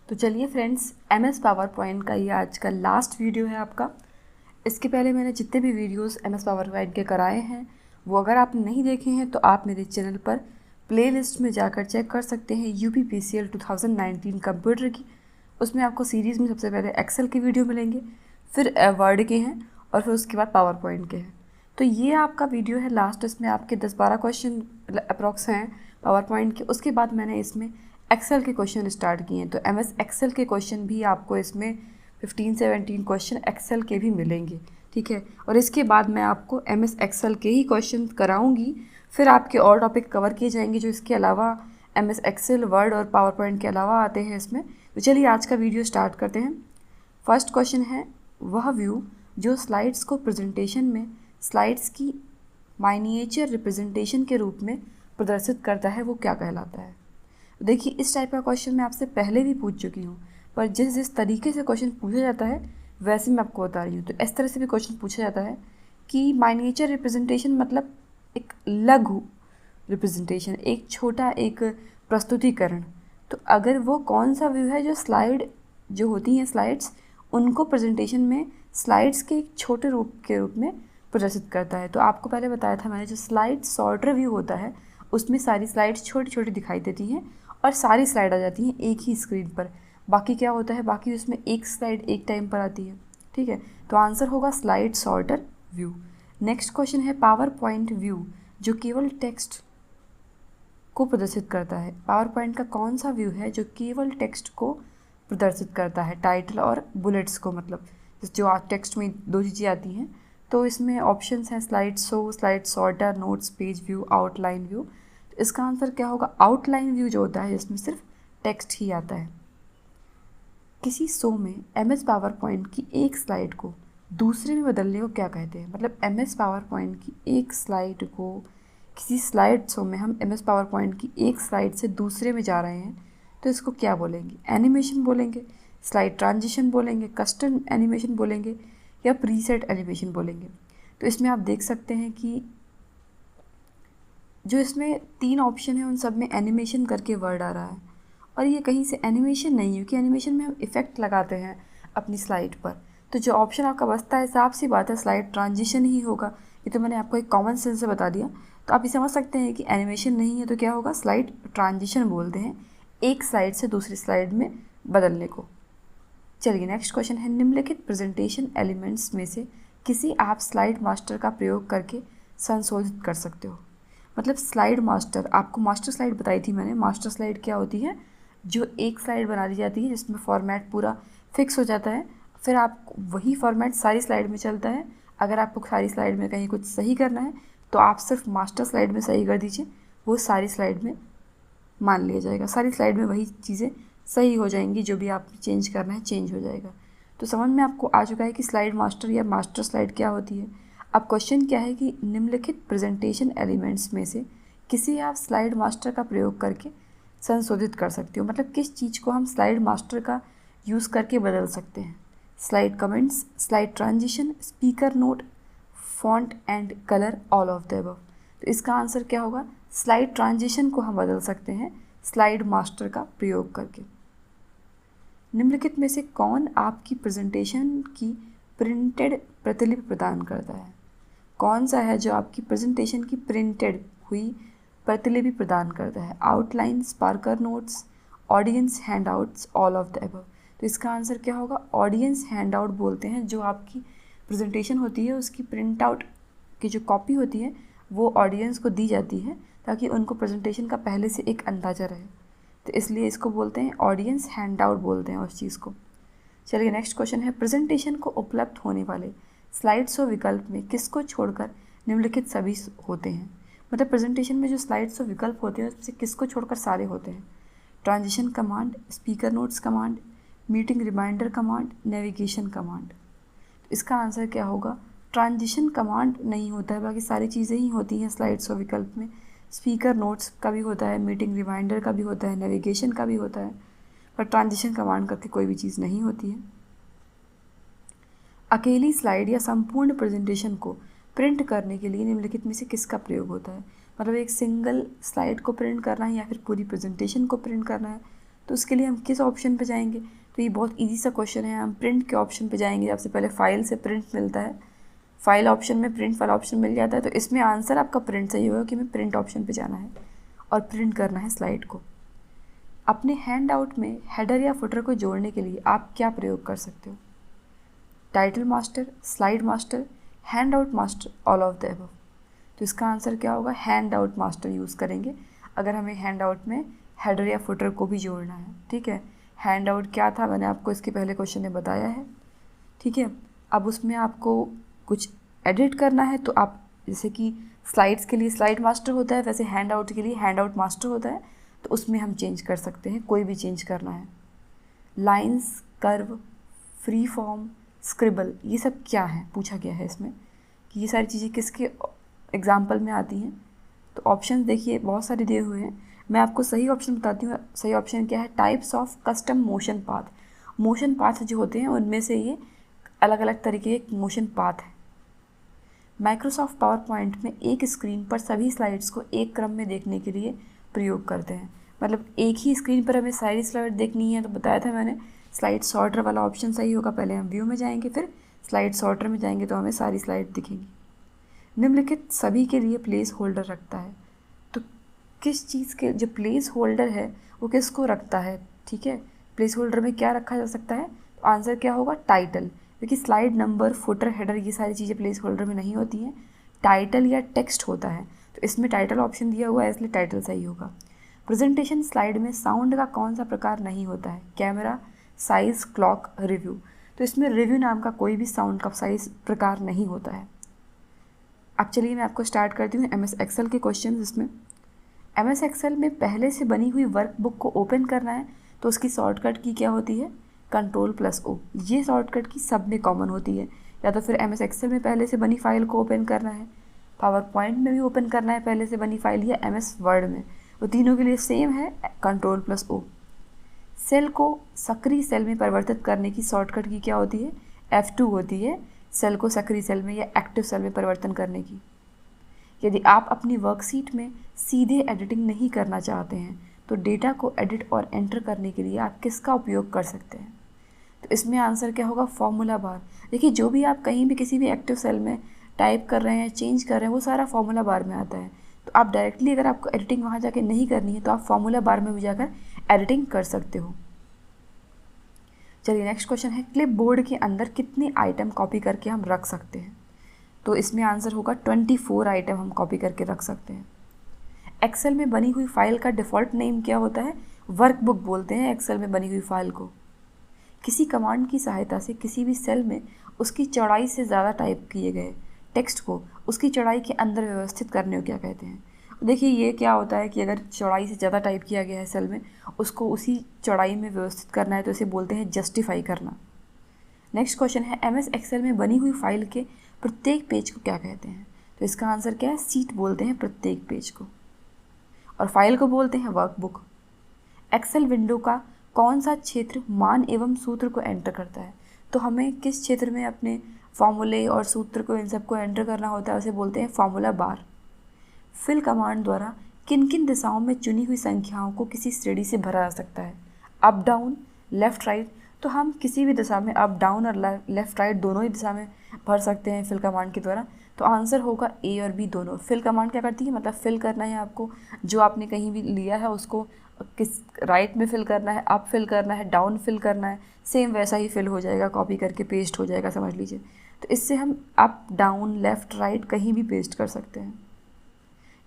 तो चलिए friends, MS power point का ये आज का लास्ट वीडियो है आपका। इसके पहले मैंने जितने भी वीडियोस MS पावर पॉइंट के कराए हैं वो अगर आपने नहीं देखे हैं तो आप मेरे चैनल पर प्लेलिस्ट में जाकर चेक कर सकते हैं। UPPCL 2019 कंप्यूटर की, उसमें आपको सीरीज़ में सबसे पहले एक्सेल के वीडियो मिलेंगे, फिर वर्ड के हैं और फिर उसके बाद पावर पॉइंट के हैं। तो ये आपका वीडियो है लास्ट। इसमें आपके 10-12 क्वेश्चन अप्रॉक्स हैं पावर पॉइंट के। उसके बाद मैंने इसमें एक्सेल के क्वेश्चन स्टार्ट किए हैं, तो MS एक्सेल के क्वेश्चन भी आपको इसमें 15-17 क्वेश्चन एक्सेल के भी मिलेंगे, ठीक है। और इसके बाद मैं आपको MS एक्सेल के ही क्वेश्चन कराऊंगी, फिर आपके और टॉपिक कवर किए जाएंगे जो इसके अलावा MS एक्सेल, वर्ड और पावर पॉइंट के अलावा आते हैं इसमें। तो चलिए आज का वीडियो स्टार्ट करते हैं। फर्स्ट क्वेश्चन है, वह व्यू जो स्लाइड्स को प्रेजेंटेशन में स्लाइड्स की माइनिएचर रिप्रेजेंटेशन के रूप में प्रदर्शित करता है वो क्या कहलाता है। देखिए, इस टाइप का क्वेश्चन मैं आपसे पहले भी पूछ चुकी हूँ, पर जिस तरीके से क्वेश्चन पूछा जाता है वैसे मैं आपको बता रही हूँ। तो इस तरह से भी क्वेश्चन पूछा जाता है कि माइनिएचर रिप्रेजेंटेशन मतलब एक लघु रिप्रेजेंटेशन, एक छोटा एक प्रस्तुतिकरण। तो अगर वो कौन सा व्यू है जो स्लाइड जो होती हैं स्लाइड्स, उनको प्रेजेंटेशन में स्लाइड्स के एक छोटे रूप के रूप में प्रदर्शित करता है। तो आपको पहले बताया था मैंने, जो स्लाइड सॉर्टर व्यू होता है उसमें सारी स्लाइड्स छोटी छोटी दिखाई देती हैं और सारी स्लाइड आ जाती हैं एक ही स्क्रीन पर। बाकी क्या होता है, बाकी उसमें एक स्लाइड एक टाइम पर आती है, ठीक है। तो आंसर होगा slide sorter view. Next question है, पावर पॉइंट व्यू जो केवल टेक्स्ट को प्रदर्शित करता है। पावर पॉइंट का कौन सा व्यू है जो केवल टेक्स्ट को प्रदर्शित करता है, टाइटल और बुलेट्स को, मतलब जो टेक्स्ट में दो चीज़ें आती हैं। तो इसमें ऑप्शंस हैं slide show, slide sorter, notes, page view, outline view. तो इसका आंसर क्या होगा, आउटलाइन व्यू जो होता है जिसमें सिर्फ टेक्स्ट ही आता है। किसी शो में MS पावर पॉइंट की एक स्लाइड को दूसरे में बदलने को क्या कहते हैं। मतलब MS पावर पॉइंट की एक स्लाइड को, किसी स्लाइड शो में हम MS पावर पॉइंट की एक स्लाइड से दूसरे में जा रहे हैं तो इसको क्या बोलेंगे, एनिमेशन बोलेंगे, स्लाइड ट्रांजिशन बोलेंगे, कस्टम एनिमेशन बोलेंगे या प्रीसेट एनिमेशन बोलेंगे। तो इसमें आप देख सकते हैं कि जो इसमें 3 ऑप्शन है उन सब में एनिमेशन करके वर्ड आ रहा है, और ये कहीं से एनिमेशन नहीं है क्योंकि एनिमेशन में हम इफ़ेक्ट लगाते हैं अपनी स्लाइड पर। तो जो ऑप्शन आपका बचता है, साफ सी बात है, स्लाइड ट्रांजिशन ही होगा। ये तो मैंने आपको एक कॉमन सेंस से बता दिया। तो आप ये समझ सकते हैं कि एनिमेशन नहीं है तो क्या होगा, स्लाइड ट्रांजिशन बोलते हैं एक स्लाइड से दूसरी स्लाइड में बदलने को। चलिए नेक्स्ट क्वेश्चन है, निम्नलिखित प्रेजेंटेशन एलिमेंट्स में से किसी आप स्लाइड मास्टर का प्रयोग करके संशोधित कर सकते हो। मतलब स्लाइड मास्टर, आपको मास्टर स्लाइड बताई थी मैंने। मास्टर स्लाइड क्या होती है, जो एक स्लाइड बना दी जाती है जिसमें फॉर्मेट पूरा फिक्स हो जाता है, फिर आप वही फॉर्मेट सारी स्लाइड में चलता है। अगर आपको सारी स्लाइड में कहीं कुछ सही करना है तो आप सिर्फ मास्टर स्लाइड में सही कर दीजिए, वो सारी स्लाइड में मान लिया जाएगा, सारी स्लाइड में वही चीज़ें सही हो जाएंगी, जो भी आप चेंज करना है चेंज हो जाएगा। तो समझ में आपको आ चुका है कि स्लाइड मास्टर या मास्टर स्लाइड क्या होती है। अब क्वेश्चन क्या है कि निम्नलिखित प्रेजेंटेशन एलिमेंट्स में से किसी आप स्लाइड मास्टर का प्रयोग करके संशोधित कर सकते हो। मतलब किस चीज़ को हम स्लाइड मास्टर का यूज़ करके बदल सकते हैं। Slide comments, slide transition, speaker note, font and colour, all of the above. तो इसका आंसर क्या होगा, स्लाइड ट्रांजिशन को हम बदल सकते हैं स्लाइड मास्टर का प्रयोग करके। निम्नलिखित में से कौन आपकी प्रेजेंटेशन की प्रिंटेड प्रतिलिपि प्रदान करता है। कौन सा है जो आपकी प्रेजेंटेशन की प्रिंटेड हुई प्रतिलिपि प्रदान करता है। Outline, speaker notes, audience handouts, all of the above. तो इसका आंसर क्या होगा, ऑडियंस हैंडआउट बोलते हैं जो आपकी प्रेजेंटेशन होती है उसकी प्रिंट आउट की जो कॉपी होती है वो ऑडियंस को दी जाती है ताकि उनको प्रेजेंटेशन का पहले से एक अंदाज़ा रहे। तो इसलिए इसको बोलते हैं ऑडियंस हैंडआउट बोलते हैं उस चीज़ को। चलिए नेक्स्ट क्वेश्चन है, प्रेजेंटेशन को उपलब्ध होने वाले स्लाइड शो विकल्प में किसको छोड़कर निम्नलिखित सभी होते हैं। मतलब प्रेजेंटेशन में जो स्लाइड शो विकल्प होते हैं उसमें किसको छोड़कर सारे होते हैं। Transition command, speaker notes command, meeting reminder command, navigation command. तो इसका आंसर क्या होगा, ट्रांजिशन कमांड नहीं होता है, बाकी सारी चीज़ें ही होती हैं स्लाइड शो विकल्प में। स्पीकर नोट्स का भी होता है, मीटिंग रिमाइंडर का भी होता है, नेविगेशन का भी होता है, पर ट्रांजिशन कमांड करके कोई भी चीज़ नहीं होती है। अकेली स्लाइड या संपूर्ण प्रेजेंटेशन को प्रिंट करने के लिए निम्नलिखित में से किसका प्रयोग होता है। मतलब एक सिंगल स्लाइड को प्रिंट करना है या फिर पूरी प्रेजेंटेशन को प्रिंट करना है तो उसके लिए हम किस ऑप्शन पे जाएंगे? तो ये बहुत इजी सा क्वेश्चन है, हम प्रिंट के ऑप्शन पे जाएंगे। सबसे पहले फाइल से प्रिंट मिलता है, फाइल ऑप्शन में प्रिंट वाला ऑप्शन मिल जाता है, तो इसमें आंसर आपका प्रिंट सही होगा कि हमें प्रिंट ऑप्शन पे जाना है और प्रिंट करना है स्लाइड को। अपने हैंड आउट में हेडर या फुटर को जोड़ने के लिए आप क्या प्रयोग कर सकते हो? Title master, slide master, hand out master, all of the above. तो इसका आंसर क्या होगा? हैंड आउट मास्टर यूज़ करेंगे अगर हमें हैंड आउट में हेडर या फुटर को भी जोड़ना है। ठीक है, हैंड आउट क्या था मैंने आपको इसके पहले क्वेश्चन में बताया है। ठीक है, अब उसमें आपको कुछ एडिट करना है तो आप जैसे कि स्लाइड्स के लिए स्लाइड मास्टर होता है, वैसे हैंड आउट के लिए हैंड आउट मास्टर होता है, तो उसमें हम चेंज कर सकते हैं, कोई भी चेंज करना है। Lines, curve, free form, scribble, ये सब क्या है पूछा गया है इसमें कि ये सारी चीज़ें किसके एग्जाम्पल में आती हैं। तो ऑप्शन देखिए बहुत सारे दिए हुए हैं, मैं आपको सही ऑप्शन बताती हूँ। सही ऑप्शन क्या है? Types of custom motion path. Motion path जो होते हैं उनमें से ये अलग अलग तरीके के मोशन पाथ है। माइक्रोसॉफ्ट पावर पॉइंट में एक स्क्रीन पर सभी स्लाइड्स को एक क्रम में देखने के लिए प्रयोग करते हैं। मतलब एक ही स्क्रीन पर हमें सारी स्लाइड देखनी है, तो बताया था मैंने स्लाइड सॉर्टर वाला ऑप्शन सही होगा। पहले हम व्यू में जाएंगे, फिर स्लाइड सॉर्टर में जाएंगे, तो हमें सारी स्लाइड दिखेंगी। निम्नलिखित सभी के लिए प्लेस होल्डर रखता है। तो किस चीज़ के जो प्लेस होल्डर है वो किसको रखता है? ठीक है, प्लेस होल्डर में क्या रखा जा सकता है? तो आंसर क्या होगा? टाइटल, क्योंकि स्लाइड नंबर, फुटर, हेडर ये सारी चीज़ें प्लेस होल्डर में नहीं होती हैं, टाइटल या टेक्स्ट होता है। तो इसमें टाइटल ऑप्शन दिया हुआ है, इसलिए टाइटल सही होगा। प्रेजेंटेशन स्लाइड में साउंड का कौन सा प्रकार नहीं होता है? Camera, size, clock, review. तो इसमें रिव्यू नाम का कोई भी साउंड का साइज प्रकार नहीं होता है। अब चलिए मैं आपको स्टार्ट करती हूँ MS एक्सेल के क्वेश्चन। इसमें MS एक्सेल में पहले से बनी हुई वर्कबुक को ओपन करना है तो उसकी शॉर्टकट की क्या होती है? Ctrl+O। ये शॉर्टकट की सब में कॉमन होती है। या तो फिर MS एक्सेल में पहले से बनी फाइल को ओपन करना है, पावर पॉइंट में भी ओपन करना है पहले से बनी फाइल, या MS वर्ड में, वो तीनों के लिए सेम है Ctrl+O। सेल को सक्रिय सेल में परिवर्तित करने की शॉर्टकट की क्या होती है? F2 होती है, सेल को सक्रिय सेल में या एक्टिव सेल में परिवर्तन करने की। यदि आप अपनी वर्कशीट में सीधे एडिटिंग नहीं करना चाहते हैं तो डेटा को एडिट और एंटर करने के लिए आप किसका उपयोग कर सकते हैं? तो इसमें आंसर क्या होगा? Formula bar. देखिए जो भी आप कहीं भी किसी भी एक्टिव सेल में टाइप कर रहे हैं, चेंज कर रहे हैं, वो सारा फॉर्मूला बार में आता है। तो आप डायरेक्टली अगर आपको एडिटिंग वहाँ जाके नहीं करनी है तो आप फॉर्मूला बार में भी जाकर एडिटिंग कर सकते हो। चलिए नेक्स्ट क्वेश्चन है, क्लिप बोर्ड के अंदर कितने आइटम कॉपी करके हम रख सकते हैं? तो इसमें आंसर होगा 24 आइटम हम कॉपी करके रख सकते हैं। एक्सेल में बनी हुई फाइल का डिफ़ॉल्ट नेम क्या होता है? वर्कबुक बोलते हैं एक्सेल में बनी हुई फाइल को। किसी कमांड की सहायता से किसी भी सेल में उसकी चौड़ाई से ज़्यादा टाइप किए गए टेक्स्ट को उसकी चौड़ाई के अंदर व्यवस्थित करने को क्या कहते हैं? देखिए ये क्या होता है कि अगर चौड़ाई से ज़्यादा टाइप किया गया है सेल में, उसको उसी चौड़ाई में व्यवस्थित करना है, तो इसे बोलते हैं जस्टिफाई करना। नेक्स्ट क्वेश्चन है, MS एक्सेल में बनी हुई फाइल के प्रत्येक पेज को क्या कहते हैं? तो इसका आंसर क्या है? सीट बोलते हैं प्रत्येक पेज को, और फाइल को बोलते हैं वर्कबुक। एक्सेल विंडो का कौन सा क्षेत्र मान एवं सूत्र को एंटर करता है? तो हमें किस क्षेत्र में अपने फॉर्मूले और सूत्र को, इन सबको एंटर करना होता है, उसे बोलते हैं फॉर्मूला बार। फिल कमांड द्वारा किन किन दिशाओं में चुनी हुई संख्याओं को किसी श्रेणी से भरा जा सकता है? Up down, left right. तो हम किसी भी दिशा में अप डाउन और लेफ़्ट राइट दोनों ही दिशा में भर सकते हैं फिल कमांड के द्वारा। तो आंसर होगा A और B दोनों। फिल कमांड क्या करती है? मतलब फिल करना है आपको, जो आपने कहीं भी लिया है उसको किस राइट में फिल करना है, अप फिल करना है, डाउन फिल करना है, सेम वैसा ही फिल हो जाएगा, कॉपी करके पेस्ट हो जाएगा, समझ लीजिए। तो इससे हम अप डाउन लेफ़्ट राइट कहीं भी पेस्ट कर सकते हैं।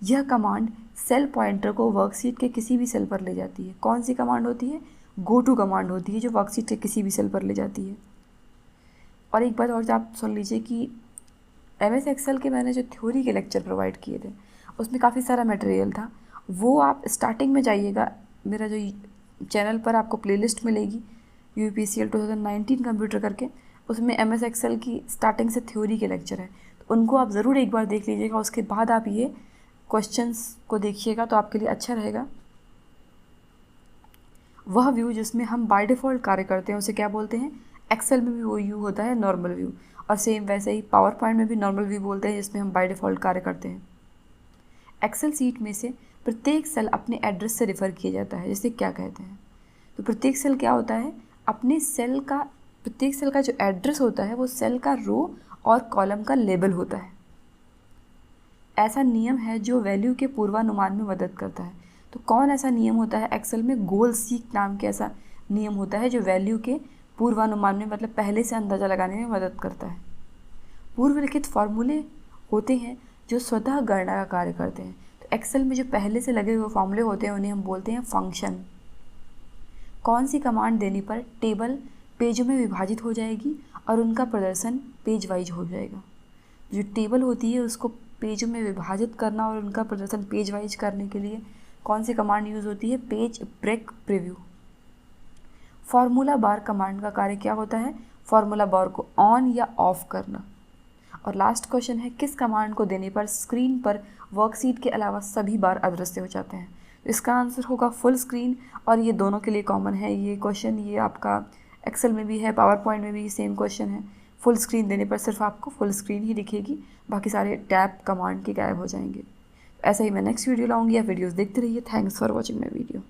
यह कमांड सेल पॉइंटर को वर्कशीट के किसी भी सेल पर ले जाती है। कौन सी कमांड होती है? गो टू कमांड होती है, जो वर्कशीट के किसी भी सेल पर ले जाती है। और एक बात और आप सुन लीजिए कि MS एक्सेल के मैंने जो थ्योरी के लेक्चर प्रोवाइड किए थे उसमें काफ़ी सारा मटेरियल था, वो आप स्टार्टिंग में जाइएगा, मेरा जो चैनल पर आपको प्लेलिस्ट मिलेगी UPSC 2019 कंप्यूटर करके, उसमें MS एक्सेल की स्टार्टिंग से थ्योरी के लेक्चर है, तो उनको आप ज़रूर एक बार देख लीजिएगा। उसके बाद आप ये क्वेश्चंस को देखिएगा तो आपके लिए अच्छा रहेगा। वह व्यू जिसमें हम बाय डिफ़ॉल्ट कार्य करते हैं उसे क्या बोलते हैं? एक्सेल में भी वो व्यू होता है नॉर्मल व्यू, और सेम वैसे ही पावर पॉइंट में भी नॉर्मल व्यू बोलते हैं जिसमें हम बाय डिफ़ॉल्ट कार्य करते हैं। एक्सेल सीट में से प्रत्येक सेल अपने एड्रेस से रेफ़र किया जाता है, जिसे क्या कहते हैं? तो प्रत्येक सेल क्या होता है, अपने सेल का प्रत्येक सेल का जो एड्रेस होता है वो सेल का रो और कॉलम का लेबल होता है। ऐसा नियम है जो वैल्यू के पूर्वानुमान में मदद करता है। तो कौन ऐसा नियम होता है एक्सेल में, गोल सीक नाम के ऐसा नियम होता है जो वैल्यू के पूर्वानुमान में मतलब पहले से अंदाज़ा लगाने में मदद करता है। पूर्वलिखित फॉर्मूले होते हैं जो स्वतः गणना का कार्य करते हैं। तो एक्सेल में जो पहले से लगे हुए फॉर्मूले होते हैं उन्हें हम बोलते हैं फंक्शन। कौन सी कमांड देने पर टेबल पेजों में विभाजित हो जाएगी और उनका प्रदर्शन पेज वाइज हो जाएगा। जो टेबल होती है उसको पेजों में विभाजित करना और उनका प्रदर्शन पेज वाइज करने के लिए कौन सी कमांड यूज़ होती है, page break preview. Formula bar command का कार्य क्या होता है, फॉर्मूला बार को ऑन या ऑफ करना। और लास्ट क्वेश्चन है, किस कमांड को देने पर स्क्रीन पर वर्कशीट के अलावा सभी बार अदृश्य हो जाते हैं। तो इसका आंसर होगा फुल स्क्रीन, और ये दोनों के लिए कॉमन है ये क्वेश्चन। ये आपका एक्सेल में भी है, पावर पॉइंट में भी सेम क्वेश्चन है। फुल स्क्रीन देने पर सिर्फ आपको फुल स्क्रीन ही दिखेगी, बाकी सारे टैब कमांड के गायब हो जाएंगे। ऐसा ही मैं नेक्स्ट वीडियो लाऊंगी, या वीडियोस देखते रहिए। Thanks for watching my video.